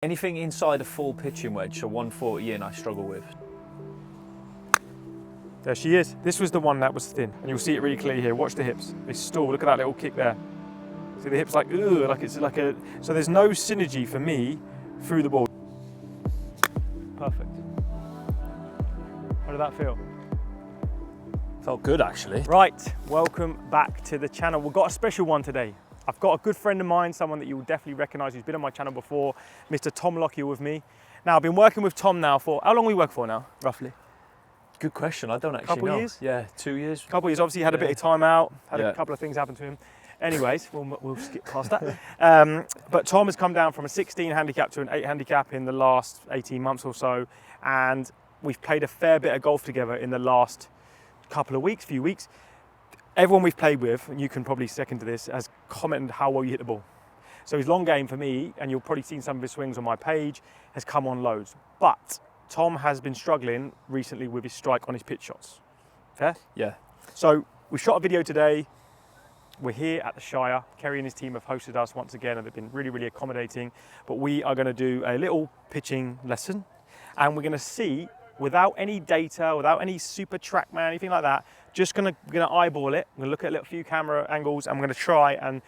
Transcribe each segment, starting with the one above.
Anything inside a full pitching wedge, so 140 in, I struggle with. There she is. This was the one that was thin, and you'll see it really clearly here. Watch the hips. They stall. Look at that little kick there. See the hips like, ugh, like it's like a. So there's no synergy for me through the ball. Perfect. How did that feel? Felt good, actually. Right, welcome back to the channel. We've got a special one today. I've got a good friend of mine, someone that you will definitely recognise who's been on my channel before, Mr. Tom Lockyer with me. Now, I've been working with Tom now for, how long we work for now, roughly? Good question, I don't actually know. Couple years? Yeah, 2 years. Couple years, obviously had a bit of time out, had a couple of things happen to him. Anyways, we'll skip past that. But Tom has come down from a 16 handicap to an 8 handicap in the last 18 months or so, and we've played a fair bit of golf together in the last few weeks. Everyone we've played with, and you can probably second to this, has commented how well you hit the ball. So his long game for me, and you'll probably seen some of his swings on my page, has come on loads. But Tom has been struggling recently with his strike on his pitch shots. Fair? Yeah. So we shot a video today. We're here at the Shire. Ceri and his team have hosted us once again, and they've been really, really accommodating. But we are going to do a little pitching lesson, and we're going to see, without any data, without any super TrackMan, anything like that, just gonna eyeball it. I'm gonna look at a few camera angles, and I'm gonna try and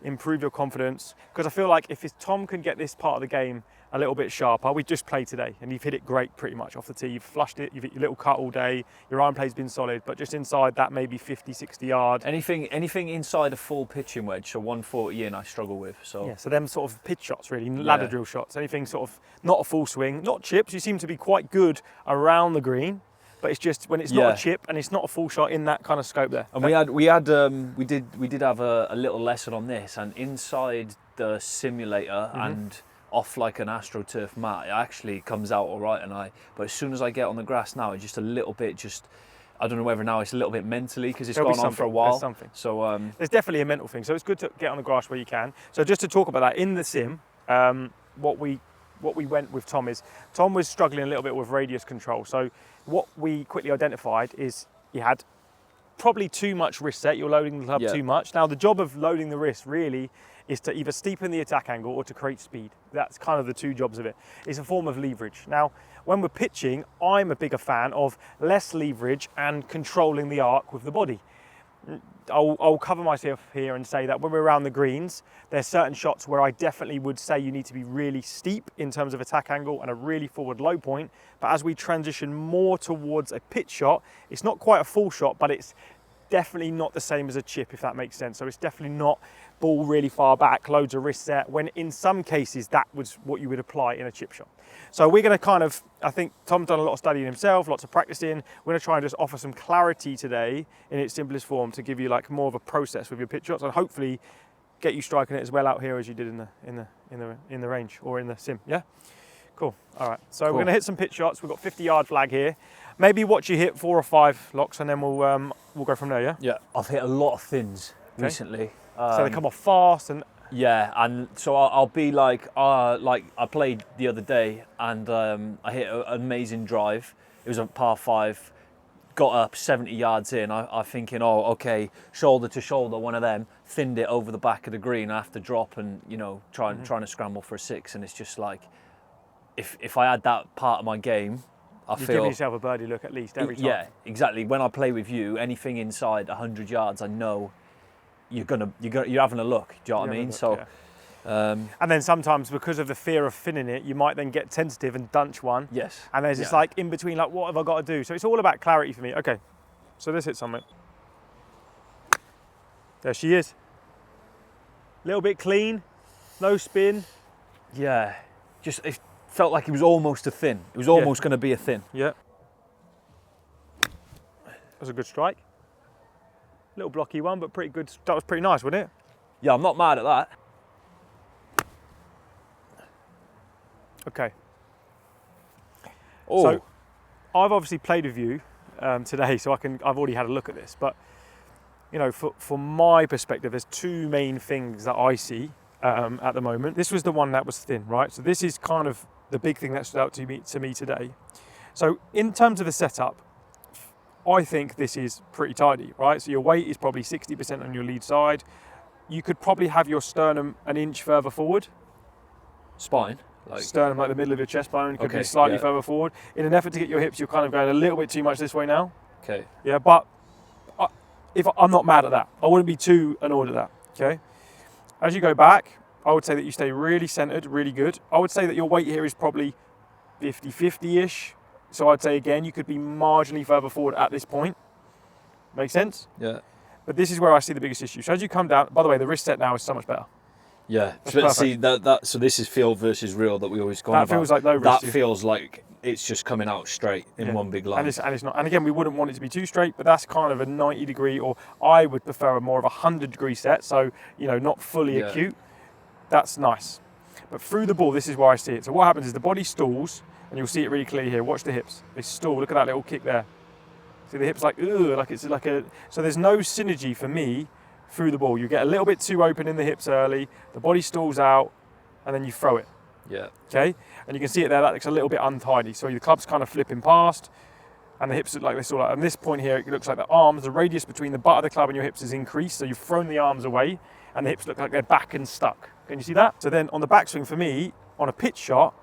improve your confidence. Because I feel like if Tom can get this part of the game a little bit sharper, we just played today, and you've hit it great pretty much off the tee. You've flushed it, you've hit your little cut all day, your iron play's been solid, but just inside that maybe 50, 60 yard. Anything inside a full pitching wedge, so 140 in, I struggle with. So yeah, so them sort of pitch shots really, ladder drill shots, anything sort of not a full swing, not chips. You seem to be quite good around the green, but it's just when it's not a chip and it's not a full shot in that kind of scope there. And we did have a little lesson on this, and inside the simulator and off like an AstroTurf mat, it actually comes out all right. But as soon as I get on the grass now, it's just a little bit I don't know whether now it's a little bit mentally because it's gone on for a while. There's something. So there's definitely a mental thing. So it's good to get on the grass where you can. So just to talk about that in the sim, what we went with Tom is, Tom was struggling a little bit with radius control. So what we quickly identified is he had probably too much wrist set. You're loading the club too much. Now the job of loading the wrist really is to either steepen the attack angle or to create speed. That's kind of the two jobs of it. It's a form of leverage. Now, when we're pitching, I'm a bigger fan of less leverage and controlling the arc with the body. I'll cover myself here and say that when we're around the greens, there's certain shots where I definitely would say you need to be really steep in terms of attack angle and a really forward low point. But as we transition more towards a pitch shot, it's not quite a full shot, but it's definitely not the same as a chip, if that makes sense. So it's definitely not ball really far back, loads of wrist set, when in some cases that was what you would apply in a chip shot. So we're going to kind of, I think Tom's done a lot of studying himself, lots of practicing. We're going to try and just offer some clarity today in its simplest form to give you like more of a process with your pitch shots, and hopefully get you striking it as well out here as you did in the range or in the sim. Yeah, cool. All right, so we're going to hit some pitch shots. We've got 50-yard flag here. Maybe watch you hit 4 or 5 locks, and then we'll go from there. Yeah. Yeah, I've hit a lot of thins recently. So they come off fast and. Yeah, and so I'll be like I played the other day, and I hit an amazing drive. It was a par 5, got up 70 yards in. I'm thinking, oh, okay, shoulder to shoulder, one of them, thinned it over the back of the green. I have to drop and trying to scramble for a 6, and it's just like, if I had that part of my game, I feel give yourself a birdie look at least every time. Yeah, exactly. When I play with you, anything inside 100 yards, I know you're having a look. Do you know what I mean? And then sometimes because of the fear of thinning it, you might then get tentative and dunch one. Yes. And there's this like in between, like, what have I got to do? So it's all about clarity for me. Okay, so let's hit something. There she is. A little bit clean, no spin. Yeah, it felt like it was almost a thin. It was almost going to be a thin. Yeah. That was a good strike. Little blocky one, but pretty good. That was pretty nice, wasn't it? Yeah, I'm not mad at that. Okay. Oh. So I've obviously played with you today, so I've already had a look at this. But from my perspective, there's 2 main things that I see at the moment. This was the one that was thin, right? So this is kind of the big thing that stood out to me today. So in terms of the setup, I think this is pretty tidy, right? So your weight is probably 60% on your lead side. You could probably have your sternum an inch further forward. Spine. Like sternum, like the middle of your chest bone, could be slightly further forward. In an effort to get your hips, you're kind of going a little bit too much this way now. Okay. Yeah, but if I'm not mad at that, I wouldn't be too annoyed at that. Okay. As you go back, I would say that you stay really centered, really good. I would say that your weight here is probably 50-50-ish. So I'd say again, you could be marginally further forward at this point. Make sense? Yeah. But this is where I see the biggest issue. So as you come down, by the way, the wrist set now is so much better. Yeah. That's See that. So this is field versus real that we always go on about. That feels like low risk. That feels like it's just coming out straight in one big line. And it's not. And again, we wouldn't want it to be too straight, but that's kind of a 90-degree, or I would prefer a more of a 100-degree set. So not fully acute. That's nice. But through the ball, this is where I see it. So what happens is the body stalls, and you'll see it really clearly here. Watch the hips. They stall. Look at that little kick there. See the hips like it's like a. So there's no synergy for me through the ball. You get a little bit too open in the hips early. The body stalls out, and then you throw it. Yeah. Okay. And you can see it there. That looks a little bit untidy. So the club's kind of flipping past, and the hips look like they stall out. And this point here, it looks like the arms, the radius between the butt of the club and your hips is increased. So you've thrown the arms away, and the hips look like they're back and stuck. Can you see that? So then on the backswing for me, on a pitch shot,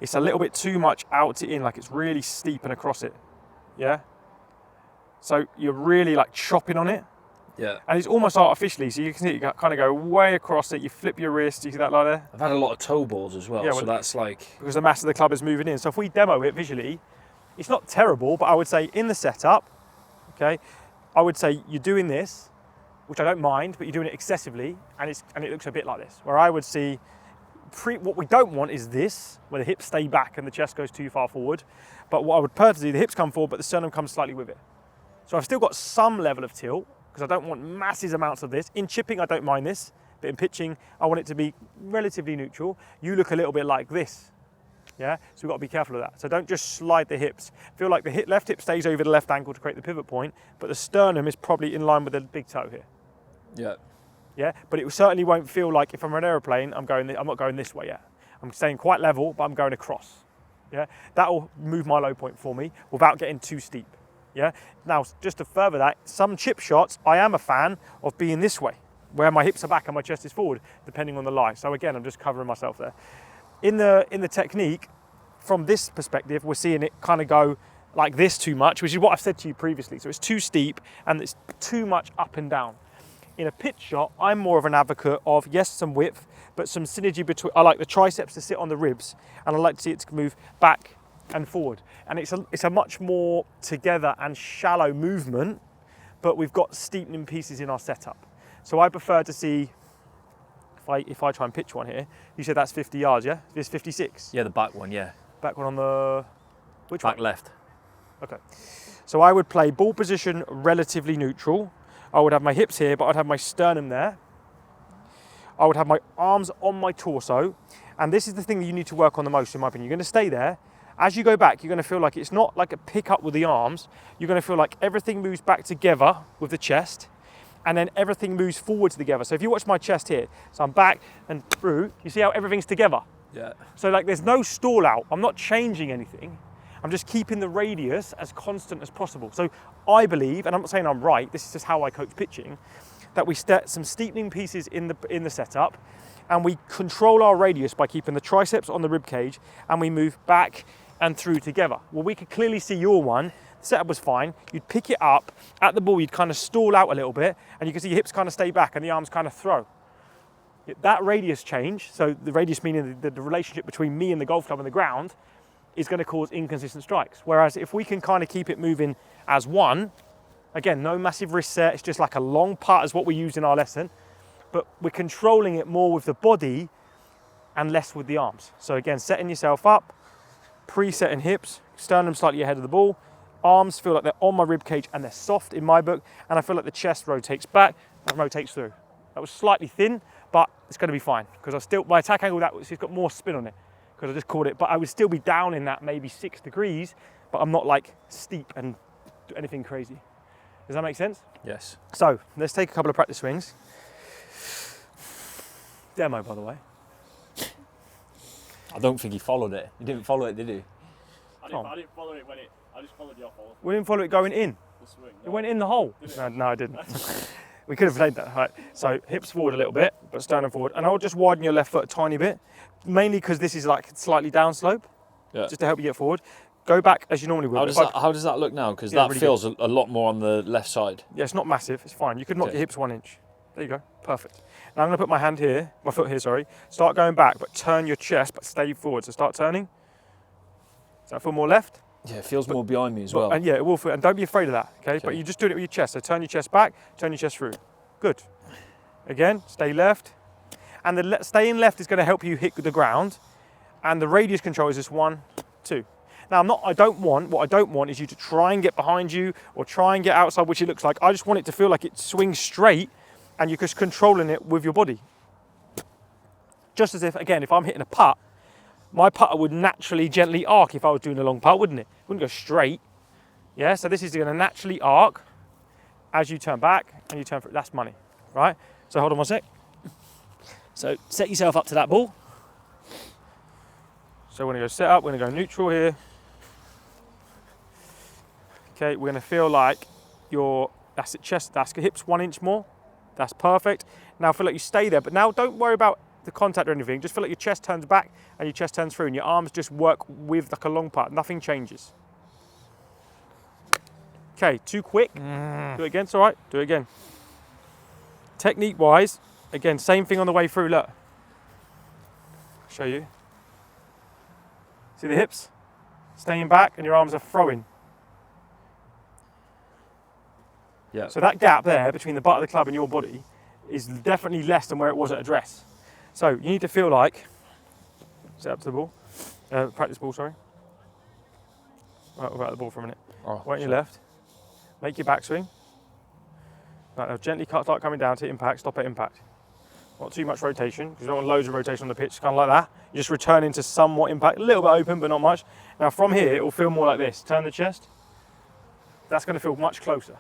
it's a little bit too much out to in, like it's really steep and across it. Yeah? So you're really like chopping on it. Yeah. And it's almost artificially, so you can see it kind of go way across it, you flip your wrist, you see that like there? I've had a lot of toe balls as well, so that's like... Because the mass of the club is moving in. So if we demo it visually, it's not terrible, but I would say in the setup, okay, I would say you're doing this, which I don't mind, but you're doing it excessively, and it looks a bit like this, where I would see, what we don't want is this, where the hips stay back and the chest goes too far forward. But what I would prefer to do, the hips come forward, but the sternum comes slightly with it. So I've still got some level of tilt, because I don't want massive amounts of this. In chipping, I don't mind this, but in pitching, I want it to be relatively neutral. You look a little bit like this, yeah? So we've got to be careful of that. So don't just slide the hips. Feel like the left hip stays over the left ankle to create the pivot point, but the sternum is probably in line with the big toe here. Yeah. Yeah, but it certainly won't feel like if I'm on an aeroplane, I'm not going this way yet. I'm staying quite level, but I'm going across. Yeah, that'll move my low point for me without getting too steep. Yeah. Now, just to further that, some chip shots, I am a fan of being this way, where my hips are back and my chest is forward, depending on the lie. So again, I'm just covering myself there. In the technique, from this perspective, we're seeing it kind of go like this too much, which is what I've said to you previously. So it's too steep and it's too much up and down. In a pitch shot, I'm more of an advocate of, yes, some width, but some synergy between, I like the triceps to sit on the ribs, and I like to see it to move back and forward. And it's a much more together and shallow movement, but we've got steepening pieces in our setup. So I prefer to see, if I try and pitch one here, you said that's 50 yards, yeah? This 56? Yeah, the back one, yeah. Back one on the, which one? Back left. Okay. So I would play ball position relatively neutral. I would have my hips here, but I'd have my sternum there. I would have my arms on my torso. And this is the thing that you need to work on the most, in my opinion. You're going to stay there. As you go back, you're going to feel like it's not like a pick up with the arms. You're going to feel like everything moves back together with the chest, and then everything moves forward together. So if you watch my chest here, so I'm back and through, you see how everything's together? Yeah. So like there's no stall out. I'm not changing anything. I'm just keeping the radius as constant as possible. So I believe, and I'm not saying I'm right, this is just how I coach pitching, that we set some steepening pieces in the setup, and we control our radius by keeping the triceps on the rib cage, and we move back and through together. Well, we could clearly see your one. The setup was fine. You'd pick it up at the ball, you'd kind of stall out a little bit, and you can see your hips kind of stay back and the arms kind of throw. That radius change, so the radius meaning the relationship between me and the golf club and the ground, is going to cause inconsistent strikes. Whereas if we can kind of keep it moving as one, again, no massive wrist set, it's just like a long putt is what we use in our lesson, but we're controlling it more with the body and less with the arms. So again, setting yourself up, pre-setting hips, sternum slightly ahead of the ball, arms feel like they're on my rib cage and they're soft in my book, and I feel like the chest rotates back and rotates through. That was slightly thin, but it's going to be fine, because my attack angle, it's got more spin on it, because I just caught it, but I would still be down in that maybe 6 degrees, but I'm not like steep and anything crazy. Does that make sense? Yes. So let's take a couple of practice swings. Demo, by the way. I don't think he followed it. You didn't follow it, did you? I didn't follow it I just followed your follow. We didn't follow it going in. The swing. It went in the hole. No, I didn't. We could have played that, right? So hips forward a little bit, but sternum forward. And I'll just widen your left foot a tiny bit, mainly because this is like slightly down slope, just to help you get forward. Go back as you normally would. How does that look now? Because that really feels a lot more on the left side. Yeah, it's not massive, it's fine. You could knock your hips 1 inch. There you go, perfect. Now I'm gonna put my foot here, sorry. Start going back, but turn your chest, but stay forward. So start turning. Does that feel more left? Yeah, it feels more behind me as well. And yeah, it will feel, and don't be afraid of that, okay? But you're just doing it with your chest. So turn your chest back, turn your chest through. Good. Again, stay left. And the staying left is gonna help you hit the ground. And the radius control is just 1, 2. Now, what I don't want is you to try and get behind you or try and get outside, which it looks like. I just want it to feel like it swings straight and you're just controlling it with your body. Just as if, again, if I'm hitting a putt, my putter would naturally gently arc if I was doing a long putt, wouldn't it? It wouldn't go straight. Yeah, so this is going to naturally arc as you turn back and you turn through. That's money, right? So hold on 1 sec. So set yourself up to that ball. So we're going to go set up, we're going to go neutral here. Okay, we're going to feel like that's it, chest, that's your hips 1 inch more. That's perfect. Now feel like you stay there, but now don't worry about the contact or anything. Just feel like your chest turns back and your chest turns through and your arms just work with like a long putt. Nothing changes. Okay, too quick. Do it again, it's all right. Do it again. Technique wise, again, same thing on the way through, look. Show you. See the hips? Staying back and your arms are throwing. Yeah. So that gap there between the butt of the club and your body is definitely less than where it was at address. So you need to feel like, set up to the ball, practice ball, sorry. Right, we'll out the ball for a minute. Wait on your left, make your backswing. Right, now gently start coming down to impact, stop at impact. Not too much rotation, because you don't want loads of rotation on the pitch, kind of like that. You just return into somewhat impact, a little bit open, but not much. Now from here, it will feel more like this. Turn the chest. That's going to feel much closer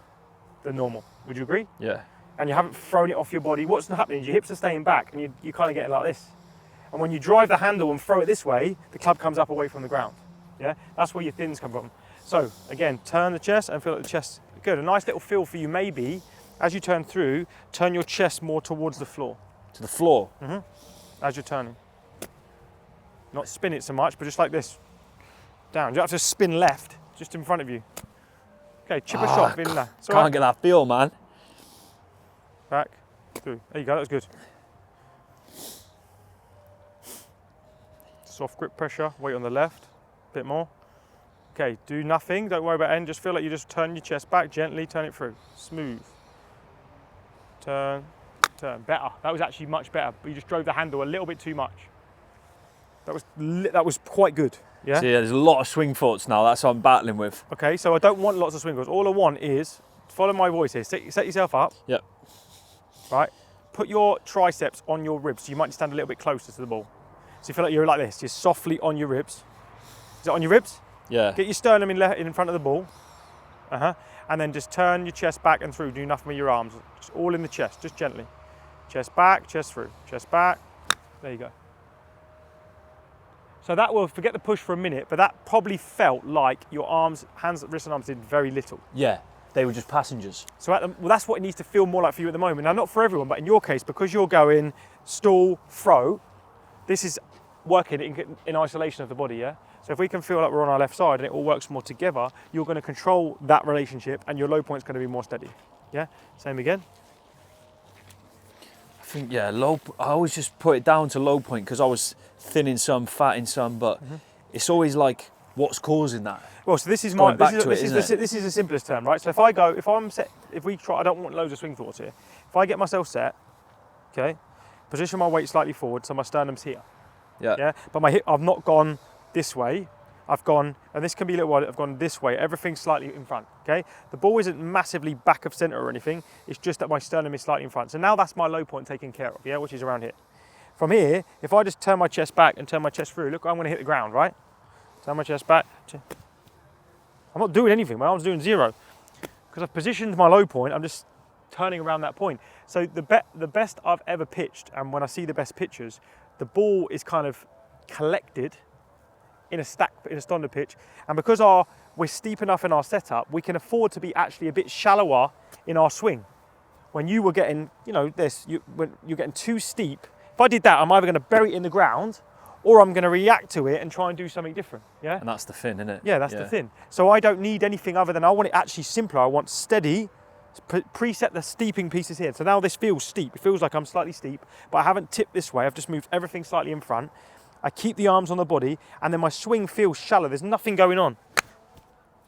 than normal. Would you agree? Yeah. And you haven't thrown it off your body. What's happening is your hips are staying back, and you kind of get it like this. And when you drive the handle and throw it this way, the club comes up away from the ground. Yeah, that's where your thins come from. So again, turn the chest and feel like the chest. Good. A nice little feel for you maybe as you turn through. Turn your chest more towards the floor. To the floor. As you're turning. Not spin it so much, but just like this. Down. You don't have to spin left, just in front of you. Okay, chip a shot in there. Can't get that feel, man. Back, through. There you go, that was good. Soft grip pressure, weight on the left, a bit more. Okay, do nothing, don't worry about end, just feel like you just turn your chest back, gently turn it through. Smooth. Turn, turn, better. That was actually much better, but you just drove the handle a little bit too much. That was quite good, yeah? So yeah, there's a lot of swing thoughts now, that's what I'm battling with. Okay, so I don't want lots of swing thoughts. All I want is, follow my voice here, set yourself up. Yep. Right, put your triceps on your ribs, so you might stand a little bit closer to the ball. So you feel like you're like this, just softly on your ribs. Is it on your ribs? Yeah. Get your sternum in front of the ball. And then just turn your chest back and through, do nothing with your arms. Just all in the chest, just gently. Chest back, chest through, chest back. There you go. So that will, forget the push for a minute, but that probably felt like your arms, hands, wrists and arms did very little. Yeah. They were just passengers. So well, that's what it needs to feel more like for you at the moment. Now, not for everyone, but in your case, because you're going stall, throw, this is working in isolation of the body, yeah? So if we can feel like we're on our left side and it all works more together, you're going to control that relationship and your low point's going to be more steady, yeah? Same again. I think, yeah, I always just put it down to low point because I was thin in some, fat in some, but it's always like, what's causing that? Well, so this is this is the simplest term, right? So if we try, I don't want loads of swing thoughts here. If I get myself set, okay, position my weight slightly forward so my sternum's here. Yeah. But my hip, I've not gone this way. I've gone, and this can be a little while, I've gone this way. Everything's slightly in front, okay? The ball isn't massively back of center or anything. It's just that my sternum is slightly in front. So now that's my low point taken care of, yeah, which is around here. From here, if I just turn my chest back and turn my chest through, look, I'm going to hit the ground, right? Turn my chest back. I'm not doing anything, my arm's doing zero. Because I've positioned my low point, I'm just turning around that point. So the best I've ever pitched, and when I see the best pitchers, the ball is kind of collected in a standard pitch. And because we're steep enough in our setup, we can afford to be actually a bit shallower in our swing. when you were getting, when you're getting too steep, if I did that, I'm either going to bury it in the ground or I'm going to react to it and try and do something different. Yeah. And that's the fin, isn't it? Yeah, that's the thing. So I don't need anything other than I want it actually simpler. I want steady. Preset the steeping pieces here. So now this feels steep. It feels like I'm slightly steep, but I haven't tipped this way. I've just moved everything slightly in front. I keep the arms on the body, and then my swing feels shallow. There's nothing going on.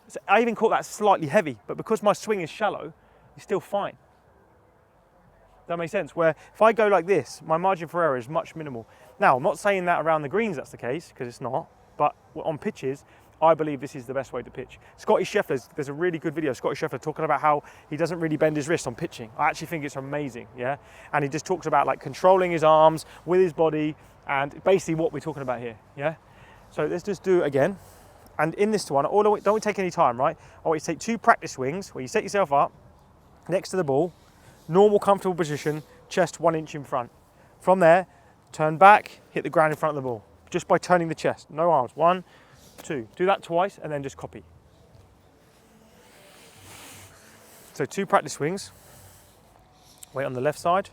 So I even caught that slightly heavy, but because my swing is shallow, it's still fine. Does that make sense? Where if I go like this, my margin for error is much minimal. Now, I'm not saying that around the greens that's the case, because it's not, but on pitches, I believe this is the best way to pitch. Scotty Scheffler's, there's a really good video of Scotty Scheffler talking about how he doesn't really bend his wrist on pitching. I actually think it's amazing, yeah? And he just talks about like controlling his arms with his body and basically what we're talking about here, yeah? So let's just do it again. And in this one, don't take any time, right? I want you to take 2 practice swings where you set yourself up next to the ball, normal comfortable position, chest 1 inch in front. From there, turn back, hit the ground in front of the ball, just by turning the chest, no arms. 1, 2. Do that twice and then just copy. So 2 practice swings. Weight on the left side.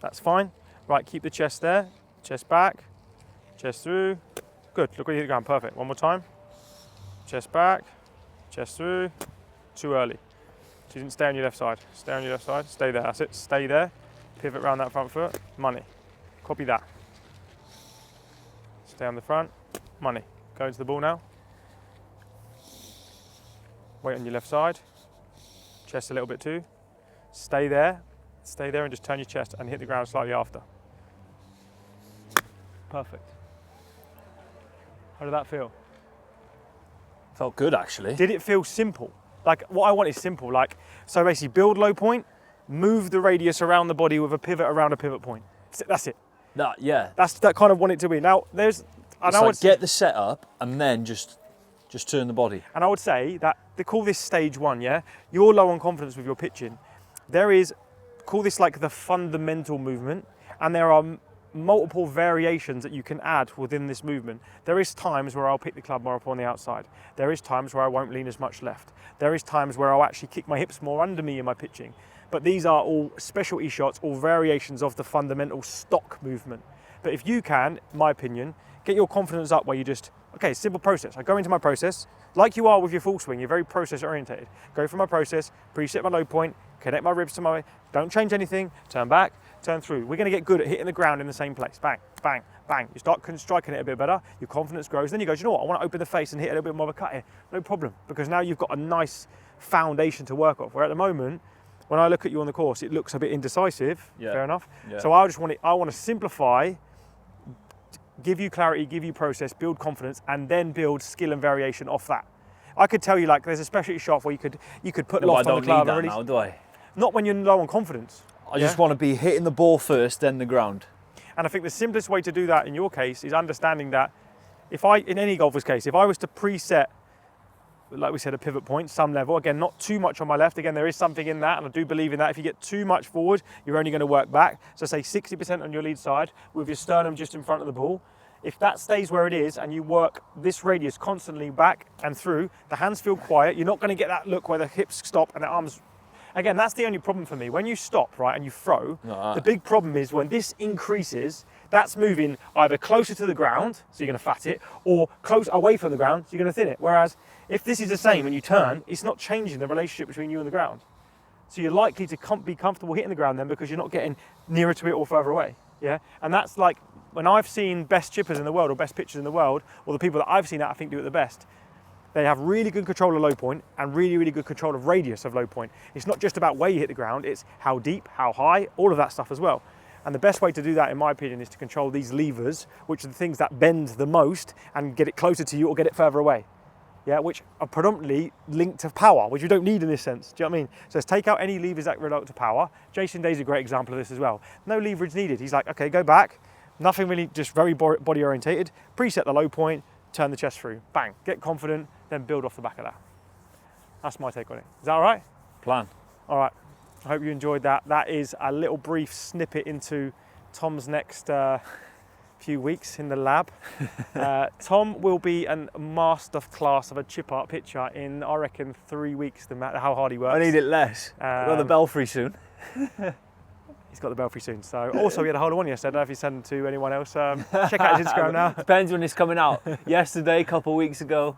That's fine. Right, keep the chest there. Chest back. Chest through. Good. Look where you hit the ground. Perfect. One more time. Chest back. Chest through. Too early. So you didn't stay on your left side. Stay on your left side. Stay there. That's it. Stay there. Pivot around that front foot. Money. Copy that. Stay on the front. Money. Go into the ball now. Weight on your left side. Chest a little bit too. Stay there and just turn your chest and hit the ground slightly after. Perfect. How did that feel? Felt good, actually. Did it feel simple? Like what I want is simple. Like, so basically build low point, move the radius around the body with a pivot around a pivot point. That's it. Yeah. That's that kind of want it to be. Now there's, It's like get the setup and then just turn the body. And I would say that they call this stage 1, yeah? You're low on confidence with your pitching. Call this like the fundamental movement, and there are multiple variations that you can add within this movement. There is times where I'll pick the club more up on the outside. There is times where I won't lean as much left. There is times where I'll actually kick my hips more under me in my pitching. But these are all specialty shots, all variations of the fundamental stock movement. But if you can, in my opinion, get your confidence up where you just, okay, simple process. I go into my process, like you are with your full swing, you're very process orientated. Go through my process, preset my low point, connect my ribs to my, don't change anything, turn back, turn through. We're gonna get good at hitting the ground in the same place. Bang, bang, bang. You start striking it a bit better, your confidence grows, then you go, you know what, I wanna open the face and hit a little bit more of a cut here. No problem, because now you've got a nice foundation to work off, where at the moment, when I look at you on the course, it looks a bit indecisive, fair enough. Yeah. So I want to simplify, give you clarity, give you process, build confidence, and then build skill and variation off that. I could tell you, like, there's a specialty shot where you could put loft on the club. I don't need that now, do I? Not when you're low on confidence. I just want to be hitting the ball first, then the ground. And I think the simplest way to do that in your case is understanding that in any golfer's case, if I was to preset, like we said, a pivot point, some level, again, not too much on my left. Again, there is something in that, and I do believe in that. If you get too much forward, you're only going to work back. So say 60% on your lead side with your sternum just in front of the ball. If that stays where it is and you work this radius constantly back and through, the hands feel quiet. You're not going to get that look where the hips stop and the arms. Again, that's the only problem for me. When you stop, right, and you throw, the big problem is when this increases, that's moving either closer to the ground, so you're going to fat it, or close away from the ground, so you're going to thin it. Whereas if this is the same when you turn, it's not changing the relationship between you and the ground. So you're likely to be comfortable hitting the ground then because you're not getting nearer to it or further away. Yeah, and that's like when I've seen best chippers in the world or best pitchers in the world, or the people that I've seen that I think do it the best, they have really good control of low point and really, really good control of radius of low point. It's not just about where you hit the ground, it's how deep, how high, all of that stuff as well. And the best way to do that, in my opinion, is to control these levers, which are the things that bend the most, and get it closer to you or get it further away. Yeah, which are predominantly linked to power, which you don't need in this sense. Do you know what I mean? So let's take out any levers that relate to power. Jason Day's a great example of this as well. No leverage needed. He's like, okay, go back. Nothing really, just very body orientated. Preset the low point, turn the chest through. Bang, get confident, then build off the back of that. That's my take on it. Is that all right? Plan. All right. I hope you enjoyed that. That is a little brief snippet into Tom's next few weeks in the lab. Tom will be a master class of a chip art picture in, I reckon, 3 weeks, no matter how hard he works. I need it less. I've got the belfry soon. He's got the belfry soon. So also, we had a hole in one yesterday. I don't know if he sent to anyone else. Check out his Instagram now. Depends when it's coming out. Yesterday, a couple of weeks ago.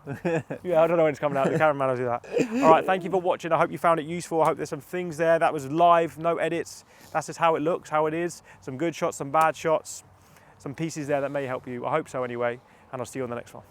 Yeah, I don't know when it's coming out. The cameraman will do that. All right, thank you for watching. I hope you found it useful. I hope there's some things there. That was live, no edits. That's just how it looks, how it is. Some good shots, some bad shots, some pieces there that may help you. I hope so anyway. And I'll see you on the next one.